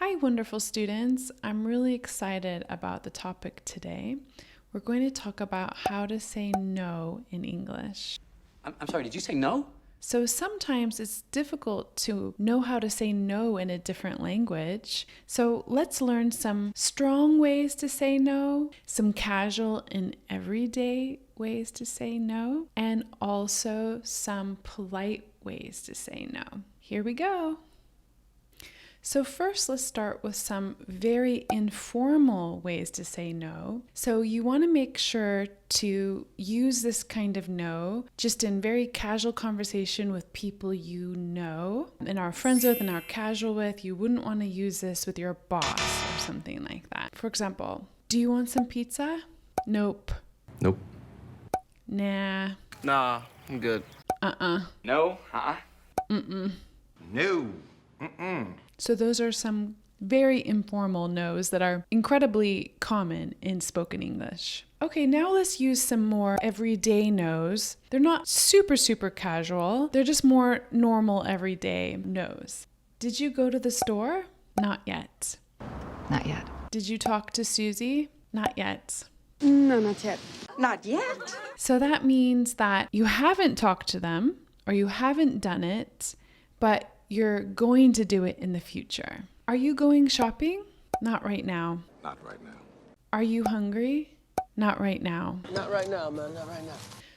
Hi, wonderful students. I'm really excited about the topic today. We're going to talk about how to say no in English. I'm sorry, did you say no? So sometimes it's difficult to know how to say no in a different language. So let's learn some strong ways to say no, some casual and everyday ways to say no, and also some polite ways to say no. Here we go. So first, let's start with some very informal ways to say no. So you want to make sure to use this kind of no just in very casual conversation with people you know and are friends with and are casual with. You wouldn't want to use this with your boss or something like that. For example, do you want some pizza? Nope. Nope. Nah. Nah, I'm good. No? No. So those are some very informal no's that are incredibly common in spoken English. Okay, now let's use some more everyday no's. They're not super casual. They're just more normal everyday no's. Did you go to the store? Not yet. Not yet. Did you talk to Susie? Not yet. No, not yet. Not yet? So that means that you haven't talked to them or you haven't done it, but you're going to do it in the future. Are you going shopping? Not right now. Not right now. Are you hungry? Not right now. Not right now, man. Not right now.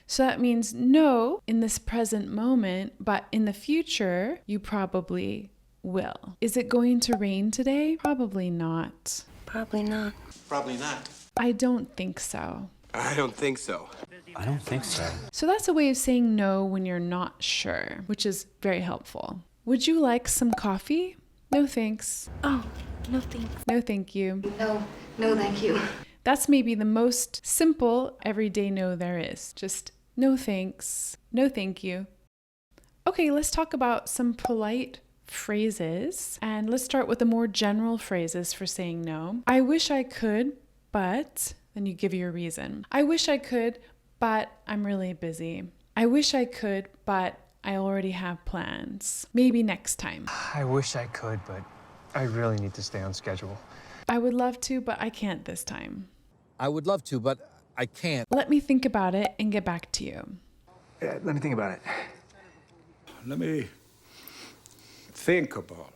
So that means no in this present moment, but in the future, you probably will. Is it going to rain today? Probably not. Probably not. Probably not. I don't think so. I don't think so. I don't think so. So that's a way of saying no when you're not sure, which is very helpful. Would you like some coffee? No thanks. Oh, no thanks. No thank you. No, thank you. That's maybe the most simple everyday no there is. Just no thanks. No thank you. Okay, let's talk about some polite phrases. And let's start with the more general phrases for saying no. I wish I could, but... Then you give your reason. I wish I could, but I'm really busy. I wish I could, but I already have plans. Maybe next time. I wish I could, but I really need to stay on schedule. I would love to, but I can't this time. I would love to, but I can't. Let me think about it and get back to you. Let me think about it. Let me think about it.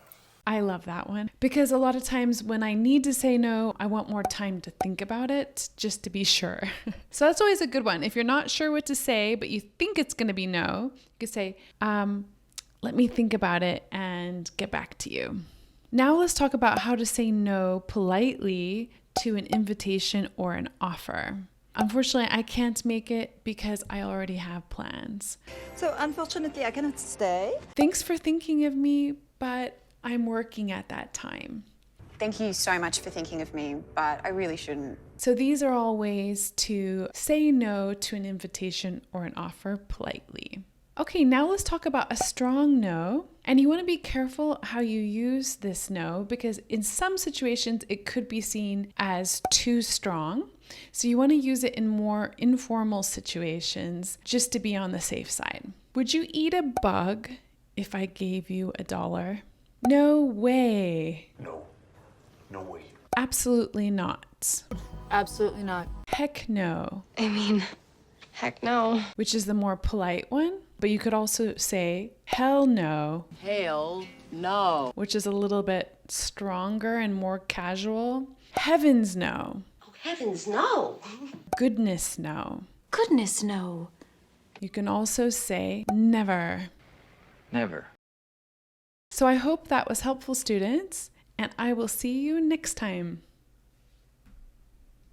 I love that one because a lot of times when I need to say no, I want more time to think about it just to be sure. So that's always a good one. If you're not sure what to say, but you think it's going to be no, you could say, let me think about it and get back to you. Now let's talk about how to say no politely to an invitation or an offer. Unfortunately, I can't make it because I already have plans. So, unfortunately, I cannot stay. Thanks for thinking of me, but I'm working at that time. Thank you so much for thinking of me, but I really shouldn't. So these are all ways to say no to an invitation or an offer politely. Okay, now let's talk about a strong no. And you want to be careful how you use this no because in some situations it could be seen as too strong. So you want to use it in more informal situations just to be on the safe side. Would you eat a bug if I gave you $1? No way. No. No way. Absolutely not. Absolutely not. Heck no. I mean, heck no. Which is the more polite one. But you could also say hell no. Hell no. Which is a little bit stronger and more casual. Heavens no. Oh, heavens no. Goodness no. Goodness no. You can also say never. Never. So I hope that was helpful, students, and I will see you next time.